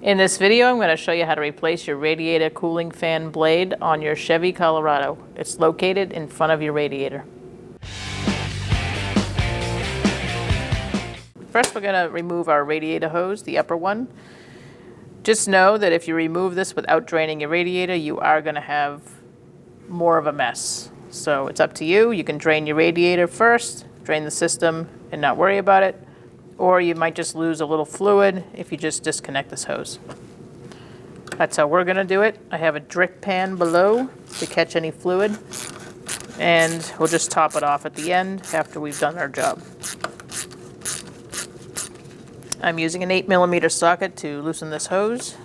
In this video, I'm going to show you how to replace your radiator cooling fan blade on your Chevy Colorado. It's located in front of your radiator. First, we're going to remove our radiator hose, the upper one. Just know that if you remove this without draining your radiator, you are going to have more of a mess. So it's up to you. You can drain your radiator first, drain the system, and not worry about it. Or you might just lose a little fluid if you just disconnect this hose. That's how we're gonna do it. I have a drip pan below to catch any fluid, and we'll just top it off at the end after we've done our job. I'm using an 8mm socket to loosen this hose.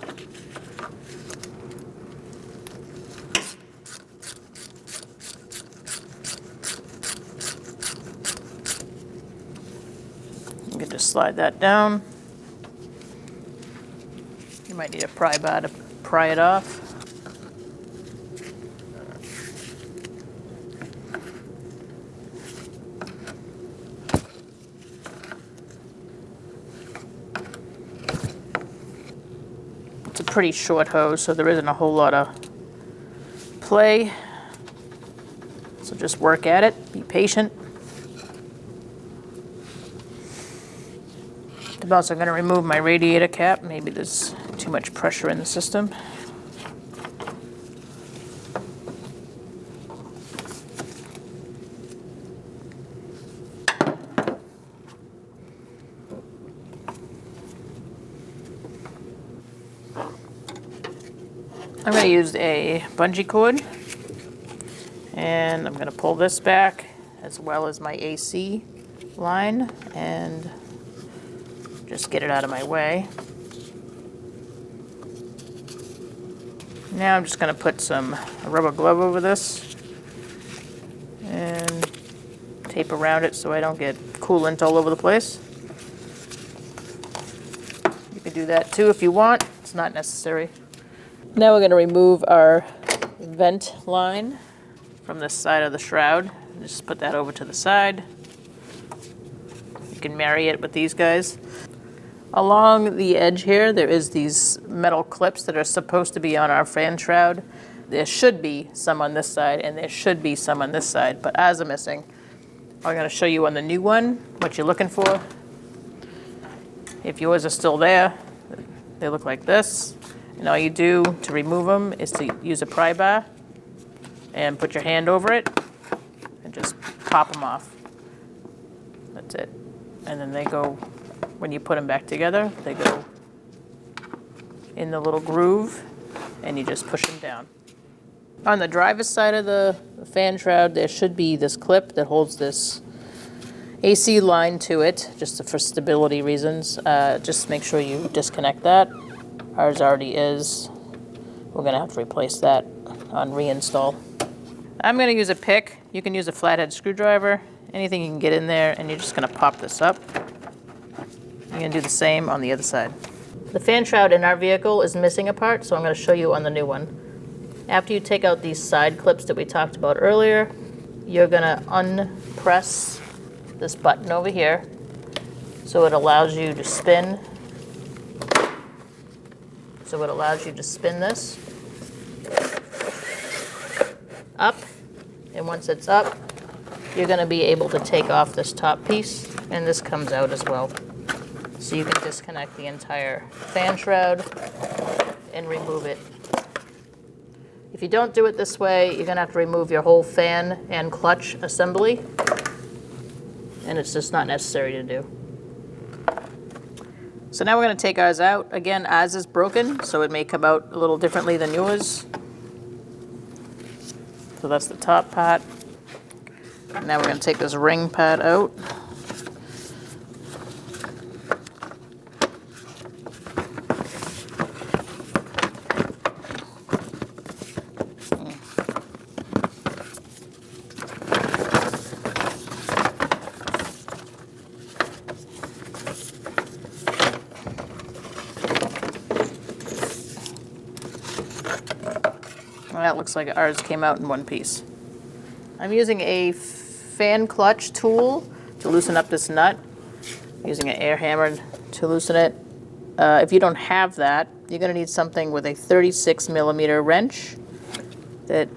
You can just slide that down. You might need a pry bar to pry it off. It's a pretty short hose, so there isn't a whole lot of play. So just work at it, be patient. I'm also going to remove my radiator cap. Maybe there's too much pressure in the system. I'm going to use a bungee cord, and I'm going to pull this back as well as my AC line and just get it out of my way. Now I'm just going to put some rubber glove over this and tape around it so I don't get coolant all over the place. You can do that too if you want. It's not necessary. Now we're going to remove our vent line from this side of the shroud. Just put that over to the side. You can marry it with these guys. Along the edge here, there is these metal clips that are supposed to be on our fan shroud. There should be some on this side, and there should be some on this side, but ours are missing. I'm going to show you on the new one what you're looking for. If yours are still there, they look like this. And all you do to remove them is to use a pry bar and put your hand over it and just pop them off. That's it. And then they go. When you put them back together, they go in the little groove, and you just push them down. On the driver's side of the fan shroud, there should be this clip that holds this AC line to it, just for stability reasons. Just make sure you disconnect that. Ours already is. We're going to have to replace that on reinstall. I'm going to use a pick. You can use a flathead screwdriver, anything you can get in there, and you're just going to pop this up. I'm going to do the same on the other side. The fan shroud in our vehicle is missing a part, so I'm going to show you on the new one. After you take out these side clips that we talked about earlier, you're going to unpress this button over here so it allows you to spin. So it allows you to spin this up, and once it's up, you're going to be able to take off this top piece, and this comes out as well. So you can disconnect the entire fan shroud and remove it. If you don't do it this way, you're going to have to remove your whole fan and clutch assembly, and it's just not necessary to do. So now we're going to take ours out. Again, ours is broken, so it may come out a little differently than yours. So that's the top part. Now we're going to take this ring part out. Well, that looks like ours came out in one piece. I'm using a fan clutch tool to loosen up this nut. I'm using an air hammer to loosen it. If you don't have that, you're going to need something with a 36 millimeter wrench that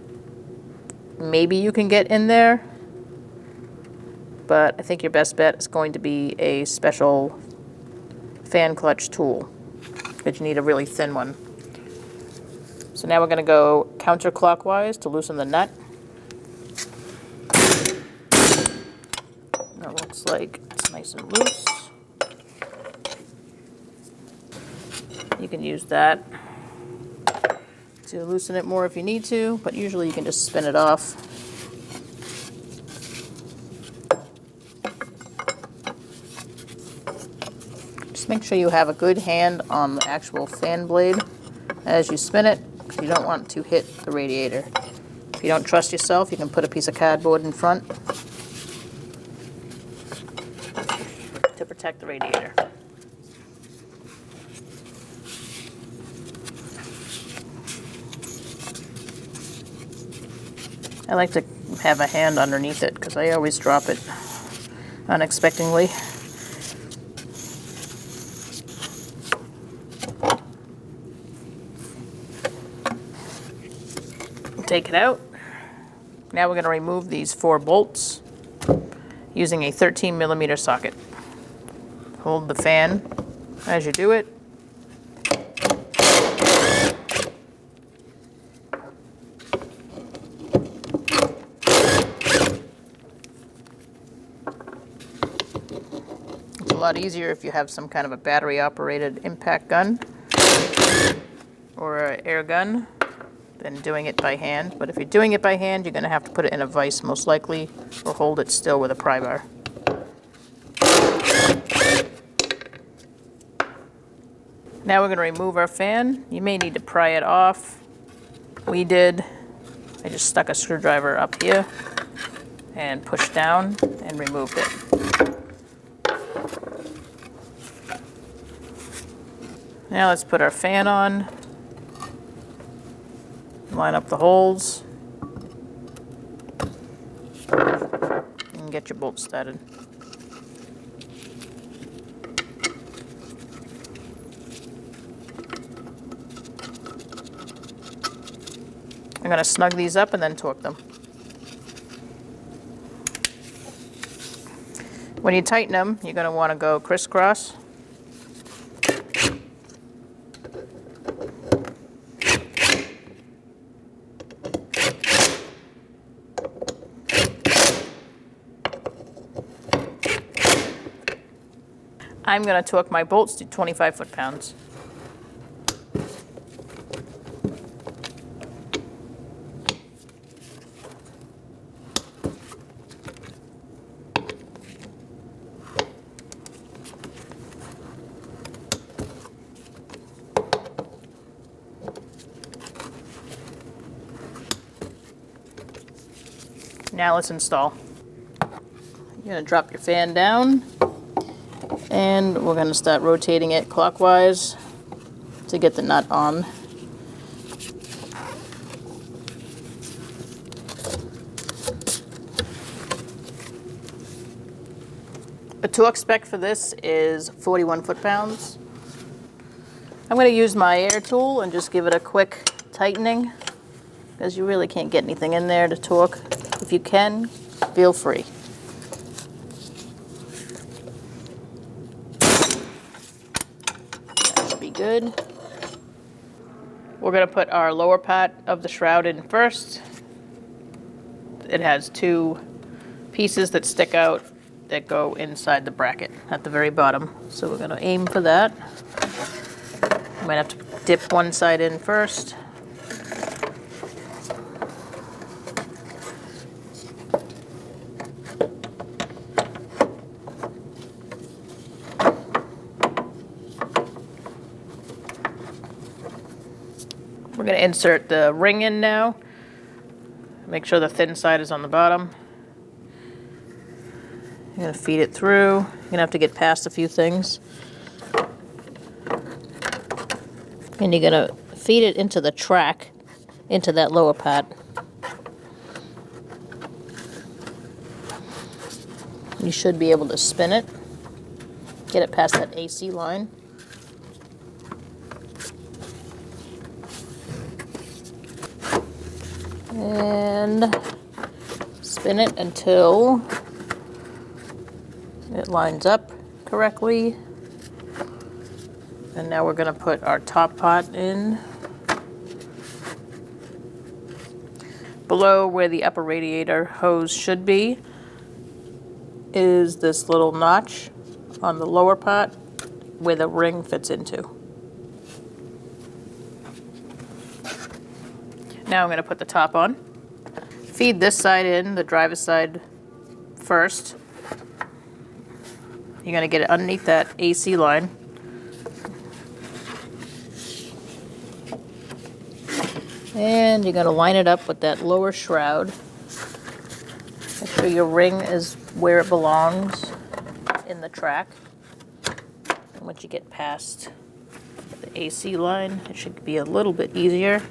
maybe you can get in there, but I think your best bet is going to be a special fan clutch tool, because you need a really thin one. So now we're going to go counterclockwise to loosen the nut. That looks like it's nice and loose. You can use that to loosen it more if you need to, but usually you can just spin it off. Just make sure you have a good hand on the actual fan blade as you spin it, because you don't want it to hit the radiator. If you don't trust yourself, you can put a piece of cardboard in front to protect the radiator. I like to have a hand underneath it because I always drop it unexpectedly. Take it out. Now we're going to remove these 4 bolts using a 13 millimeter socket. Hold the fan as you do it. It's a lot easier if you have some kind of a battery operated impact gun or an air gun than doing it by hand. But if you're doing it by hand, you're going to have to put it in a vise most likely, or hold it still with a pry bar. Now we're going to remove our fan. You may need to pry it off. We did. I just stuck a screwdriver up here and pushed down and removed it. Now let's put our fan on. Line up the holes and get your bolts started. I'm going to snug these up and then torque them. When you tighten them, you're going to want to go crisscross. I'm going to torque my bolts to 25 foot-pounds. Now let's install. You're going to drop your fan down, and we're going to start rotating it clockwise to get the nut on. The torque spec for this is 41 foot-pounds. I'm going to use my air tool and just give it a quick tightening, because you really can't get anything in there to torque. If you can, feel free. That should be good. We're going to put our lower part of the shroud in first. It has 2 pieces that stick out that go inside the bracket at the very bottom. So we're going to aim for that. I might have to dip one side in first. We're going to insert the ring in now. Make sure the thin side is on the bottom. You're going to feed it through. You're going to have to get past a few things. And you're going to feed it into the track, into that lower part. You should be able to spin it. Get it past that AC line. and spin it until it lines up correctly. And now we're going to put our top pot in. Below where the upper radiator hose should be is this little notch on the lower pot where the ring fits into. Now I'm going to put the top on. Feed this side in, the driver's side first. You're going to get it underneath that AC line. And you're going to line it up with that lower shroud. Make sure your ring is where it belongs in the track. And once you get past the AC line, it should be a little bit easier.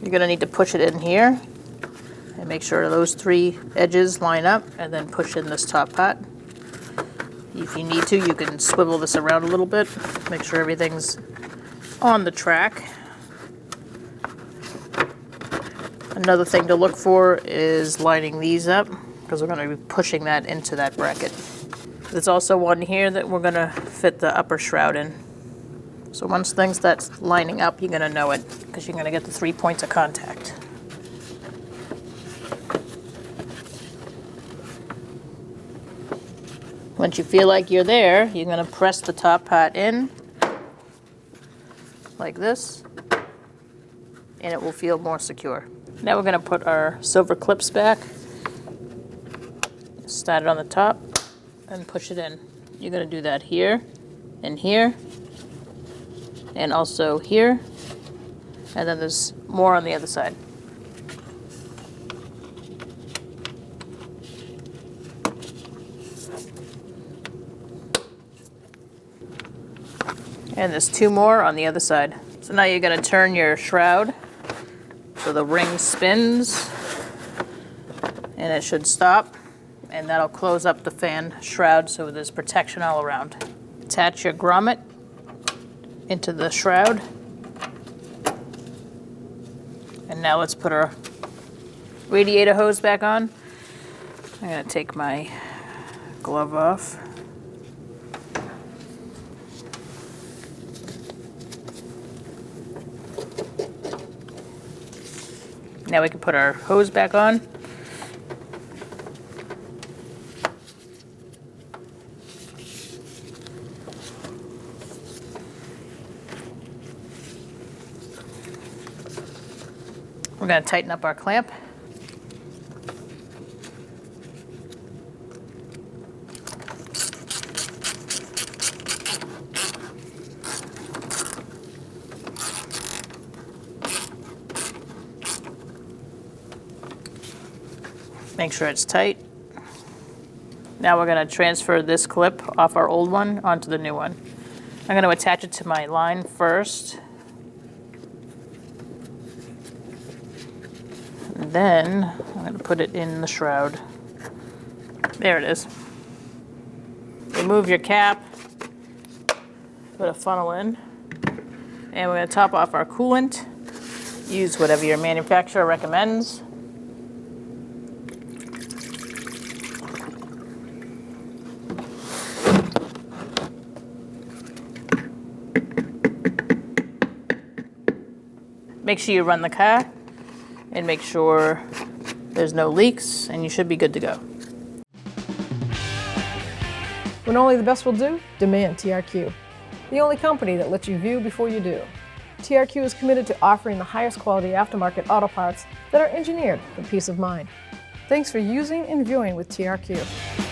You're going to need to push it in here and make sure those three edges line up, and then push in this top pot. If you need to, you can swivel this around a little bit, make sure everything's on the track. Another thing to look for is lining these up, because we're going to be pushing that into that bracket. There's also one here that we're going to fit the upper shroud in. So once things that's lining up, you're going to know it, because you're going to get the 3 points of contact. Once you feel like you're there, you're going to press the top pot in like this, and it will feel more secure. Now we're going to put our silver clips back. Start it on the top and push it in. You're going to do that here and here, and also here, and then there's more on the other side. And there's two more on the other side. So now you're going to turn your shroud so the ring spins, and it should stop, and that'll close up the fan shroud so there's protection all around. Attach your grommet into the shroud. And now let's put our radiator hose back on. I'm going to take my glove off. Now we can put our hose back on. We're going to tighten up our clamp. Make sure it's tight. Now we're going to transfer this clip off our old one onto the new one. I'm going to attach it to my line first. And then I'm going to put it in the shroud. There it is. Remove your cap. Put a funnel in. And we're going to top off our coolant. Use whatever your manufacturer recommends. Make sure you run the car and make sure there's no leaks, and you should be good to go. When only the best will do, demand TRQ. The only company that lets you view before you do. TRQ is committed to offering the highest quality aftermarket auto parts that are engineered for peace of mind. Thanks for using and viewing with TRQ.